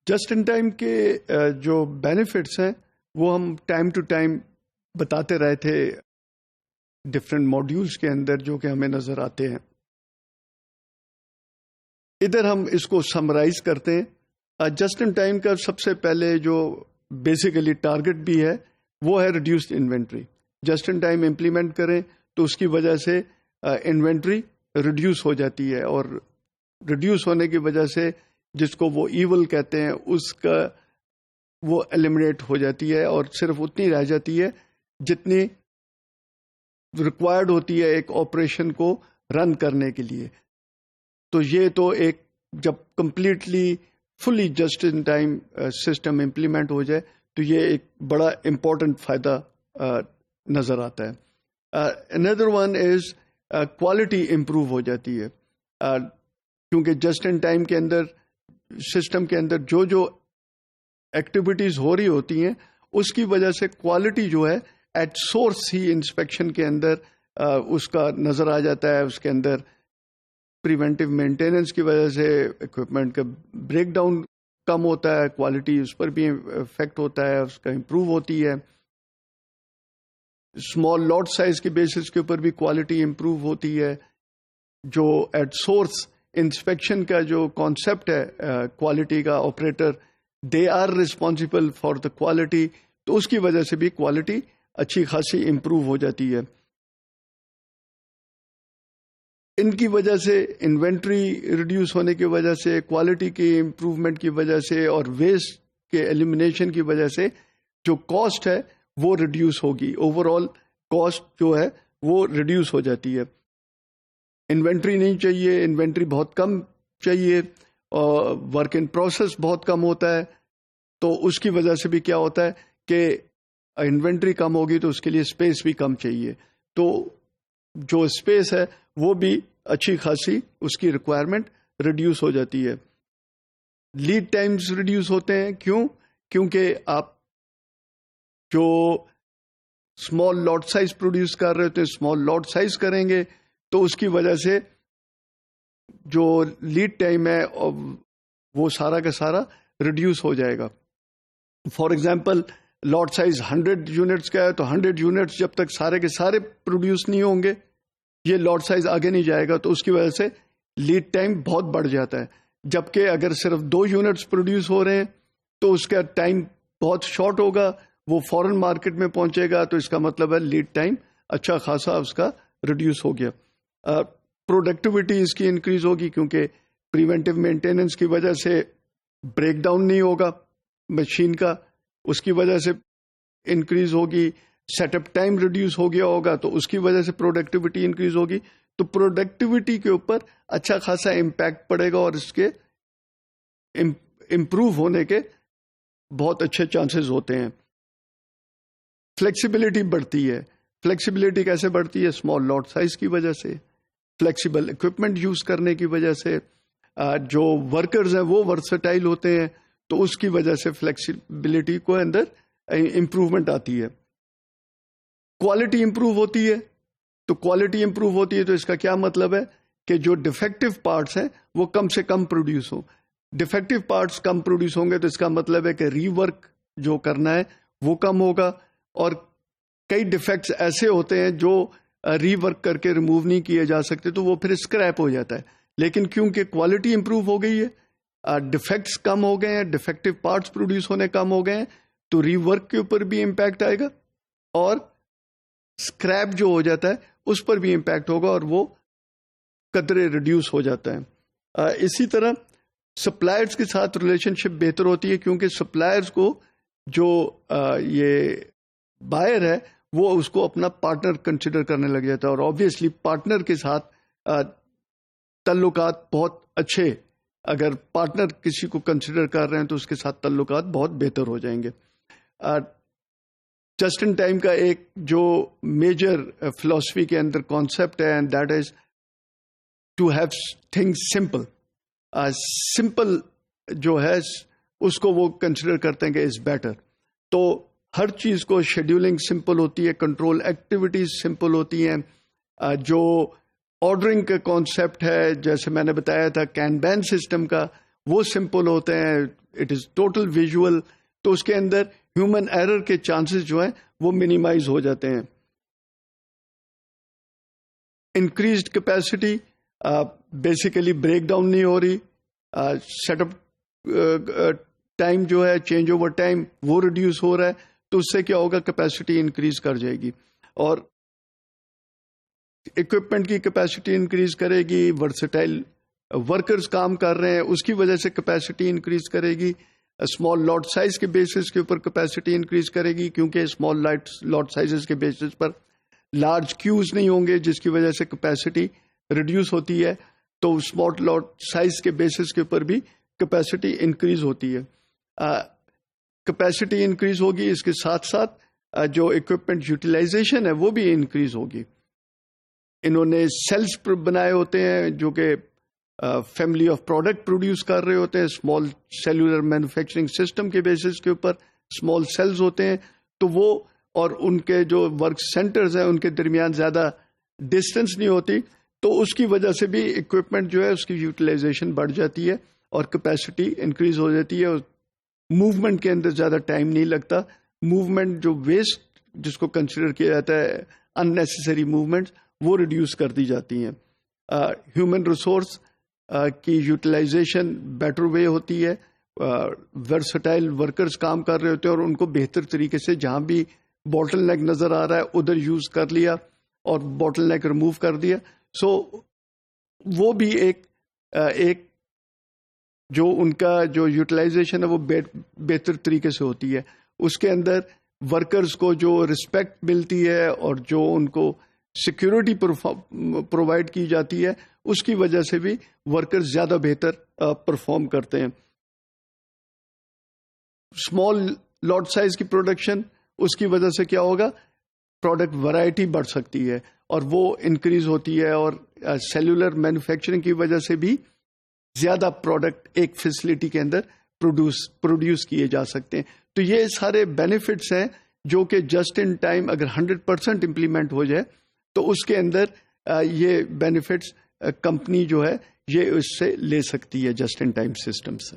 Just in time کے جو benefits ہیں وہ ہم ٹائم ٹو ٹائم بتاتے رہے تھے ڈفرینٹ ماڈیولز کے اندر جو کہ ہمیں نظر آتے ہیں. ادھر ہم اس کو سمرائز کرتے ہیں. جسٹ ان ٹائم کا سب سے پہلے جو بیسیکلی ٹارگٹ بھی ہے وہ ہے reduced inventory. Just in time implement کریں تو اس کی وجہ سے انوینٹری ریڈیوس ہو جاتی ہے، اور ریڈیوس ہونے کی وجہ سے جس کو وہ ایول کہتے ہیں اس کا وہ ایلیمنیٹ ہو جاتی ہے، اور صرف اتنی رہ جاتی ہے جتنی ریکوائرڈ ہوتی ہے ایک آپریشن کو رن کرنے کے لیے. تو یہ تو ایک جب completely fully just in time system implement ہو جائے تو یہ ایک بڑا امپورٹنٹ فائدہ نظر آتا ہے. اندر ون از کوالٹی امپروو ہو جاتی ہے، کیونکہ جسٹ ان ٹائم کے اندر سسٹم کے اندر جو ایکٹیویٹیز ہو رہی ہوتی ہیں اس کی وجہ سے کوالٹی جو ہے ایٹ سورس ہی انسپیکشن کے اندر اس کا نظر آ جاتا ہے. اس کے اندر پریونٹیو مینٹیننس کی وجہ سے اکوپمنٹ کا بریک ڈاؤن کم ہوتا ہے، کوالٹی اس پر بھی افیکٹ ہوتا ہے، اس کا امپروو ہوتی ہے. اسمال لاٹ سائز کے بیسس کے اوپر بھی کوالٹی امپروو ہوتی ہے. جو ایٹ سورس انسپیکشن کا جو کانسیپٹ ہے کوالٹی کا، operator they are responsible for the quality, تو اس کی وجہ سے بھی کوالٹی اچھی خاصی امپروو ہو جاتی ہے. ان کی وجہ سے انوینٹری ریڈیوس ہونے کی وجہ سے، کوالٹی کی امپروومنٹ کی وجہ سے، اور ویسٹ کے ایلیمینیشن کی وجہ سے جو کاسٹ ہے وہ ریڈیوس ہوگی. اوور آل کاسٹ جو ہے وہ ریڈیوس ہو جاتی ہے. انوینٹری نہیں چاہیے، انوینٹری بہت کم چاہیے، اور ورک ان پروسیس بہت کم ہوتا ہے. تو اس کی وجہ سے بھی کیا ہوتا ہے کہ انوینٹری کم ہوگی تو اس کے لیے اسپیس بھی کم چاہیے. تو جو اسپیس ہے وہ بھی اچھی خاصی اس کی ریکوائرمنٹ ریڈیوس ہو جاتی ہے. لیڈ ٹائمز ریڈیوس ہوتے ہیں. کیوں؟ کیونکہ آپ جو اسمال لاٹ سائز پروڈیوس کر رہے ہوتے ہیں اسمال لاٹ سائز کریں گے تو اس کی وجہ سے جو لیڈ ٹائم ہے وہ سارا کا سارا ریڈیوس ہو جائے گا. For example lot size 100 units کا ہے تو 100 یونٹس جب تک سارے کے سارے پروڈیوس نہیں ہوں گے یہ لاٹ سائز آگے نہیں جائے گا، تو اس کی وجہ سے لیڈ ٹائم بہت بڑھ جاتا ہے. جبکہ اگر صرف 2 یونٹس پروڈیوس ہو رہے ہیں تو اس کا ٹائم بہت شارٹ ہوگا، وہ فورن مارکیٹ میں پہنچے گا، تو اس کا مطلب ہے لیڈ ٹائم اچھا خاصا اس کا ریڈیوس ہو گیا. پروڈکٹیوٹی اس کی انکریز ہوگی کیونکہ پریونٹیو مینٹیننس کی وجہ سے بریک ڈاؤن نہیں ہوگا مشین کا، اس کی وجہ سے انکریز ہوگی. سیٹ اپ ٹائم ریڈیوس ہو گیا ہوگا تو اس کی وجہ سے پروڈکٹیوٹی انکریز ہوگی. تو پروڈکٹیوٹی کے اوپر اچھا خاصا امپیکٹ پڑے گا، اور اس کے امپروو ہونے کے بہت اچھے چانسز ہوتے ہیں. فلیکسیبلٹی بڑھتی ہے. فلیکسیبلٹی کیسے بڑھتی ہے؟ اسمال لاٹ سائز کی وجہ سے، فلیکسیبل اکوپمنٹ یوز کرنے کی وجہ سے. جو ورکرز ہیں وہ ورسٹائل ہوتے ہیں تو اس کی وجہ سے فلیکسیبلٹی کو اندر امپروومنٹ آتی ہے. کوالٹی امپروو ہوتی ہے. تو کوالٹی امپروو ہوتی ہے تو اس کا کیا مطلب ہے کہ جو ڈیفیکٹو پارٹس ہیں وہ کم سے کم پروڈیوس ہوں. ڈیفیکٹو پارٹس کم پروڈیوس ہوں گے تو اس کا مطلب ہے کہ ری ورک جو کرنا ہے وہ کم ہوگا. اور کئی ڈیفیکٹس ایسے ہوتے ہیں جو ری ورک کر کے ریموو نہیں کیے جا سکتے تو وہ پھر اسکریپ ہو جاتا ہے. لیکن کیونکہ کوالٹی امپروو ہو گئی ہے، ڈیفیکٹس کم ہو گئے ہیں، ڈیفیکٹو پارٹس پروڈیوس ہونے کم ہو گئے ہیں، تو ری ورک کے اوپر بھی امپیکٹ آئے گا، اور اسکریپ جو ہو جاتا ہے اس پر بھی امپیکٹ ہوگا، اور وہ قدرے ریڈیوس ہو جاتا ہے. اسی طرح سپلائرز کے ساتھ ریلیشن شپ بہتر ہوتی ہے، کیونکہ سپلائرز کو جو یہ بائر ہے وہ اس کو اپنا پارٹنر کنسیڈر کرنے لگ جاتا ہے. اور آبویسلی پارٹنر کے ساتھ تعلقات بہت اچھے، اگر پارٹنر کسی کو کنسیڈر کر رہے ہیں تو اس کے ساتھ تعلقات بہت بہتر ہو جائیں گے. جسٹ ان ٹائم کا ایک جو میجر فلاسفی کے اندر کانسیپٹ ہے، and that is to have things simple. Simple جو ہے اس کو وہ کنسیڈر کرتے ہیں کہ از بیٹر. تو ہر چیز کو شیڈیولنگ سمپل ہوتی ہے، کنٹرول ایکٹیویٹیز سمپل ہوتی ہیں. جو آرڈرنگ کا کانسیپٹ ہے جیسے میں نے بتایا تھا کینبین سسٹم کا، وہ سمپل ہوتے ہیں. اٹ از ٹوٹل ویژول، تو اس کے اندر ہیومن ایرر کے چانسز جو ہیں وہ منیمائز ہو جاتے ہیں. Increased capacity, basically break down نہیں ہو رہی، سیٹ اپ ٹائم جو ہے، چینج اوور ٹائم وہ ریڈیوس ہو رہا ہے، تو اس سے کیا ہوگا، کیپیسٹی انکریز کر جائے گی. اور اکوپمنٹ کی کیپیسٹی انکریز کرے گی، ورسٹائل ورکرز کام کر رہے ہیں اس کی وجہ سے کیپیسٹی انکریز کرے گی. اسمال لاٹ سائز کے بیسس کے اوپر کیپیسٹی انکریز کرے گی، کیونکہ اسمال لاٹ سائزز کے بیسس پر لارج کیوز نہیں ہوں گے، جس کی وجہ سے کیپیسٹی ریڈیوس ہوتی ہے. تو اسمال لاٹ سائز کے بیسس کے اوپر بھی کیپیسٹی انکریز ہوتی ہے. کیپیسٹی انکریز ہوگی، اس کے ساتھ ساتھ جو اکوپمنٹ یوٹیلائزیشن ہے وہ بھی انکریز ہوگی. انہوں نے سیلز بنائے ہوتے ہیں جو کہ فیملی آف پروڈکٹ پروڈیوس کر رہے ہوتے ہیں، اسمال سیلولر مینوفیکچرنگ سسٹم کے بیسس کے اوپر اسمال سیلز ہوتے ہیں. تو وہ اور ان کے جو ورک سینٹرز ہیں ان کے درمیان زیادہ ڈسٹینس نہیں ہوتی، تو اس کی وجہ سے بھی اکوپمنٹ جو ہے اس کی یوٹیلائزیشن بڑھ جاتی ہے اور کیپیسٹی انکریز ہو جاتی ہے. اور موومنٹ کے اندر زیادہ ٹائم نہیں لگتا. موومنٹ جو ویسٹ جس کو کنسیڈر کیا جاتا ہے ان نیسیسری موومنٹ، وہ ریڈیوس کر دی جاتی ہیں. ہیومن ریسورس کی یوٹیلائزیشن بیٹر وے ہوتی ہے. ورسٹائل ورکرز کام کر رہے ہوتے ہیں اور ان کو بہتر طریقے سے جہاں بھی باٹل نیک نظر آ رہا ہے ادھر یوز کر لیا اور باٹل نیک ریموو کر دیا. سو وہ بھی ایک جو ان کا جو یوٹیلائزیشن ہے وہ بہتر طریقے سے ہوتی ہے. اس کے اندر ورکرز کو جو رسپیکٹ ملتی ہے اور جو ان کو سیکیورٹی پرووائڈ کی جاتی ہے، اس کی وجہ سے بھی ورکرز زیادہ بہتر پرفارم کرتے ہیں. اسمال لاٹ سائز کی پروڈکشن، اس کی وجہ سے کیا ہوگا، پروڈکٹ ورائٹی بڑھ سکتی ہے اور وہ انکریز ہوتی ہے. اور سیلولر مینوفیکچرنگ کی وجہ سے بھی زیادہ پروڈکٹ ایک فیسلٹی کے اندر پروڈیوس کیے جا سکتے ہیں. تو یہ سارے بینیفٹس ہیں جو کہ جسٹ ان ٹائم اگر 100% امپلیمنٹ ہو جائے تو اس کے اندر یہ بینیفٹس کمپنی جو ہے یہ اس سے لے سکتی ہے جسٹ ان ٹائم سسٹم سے.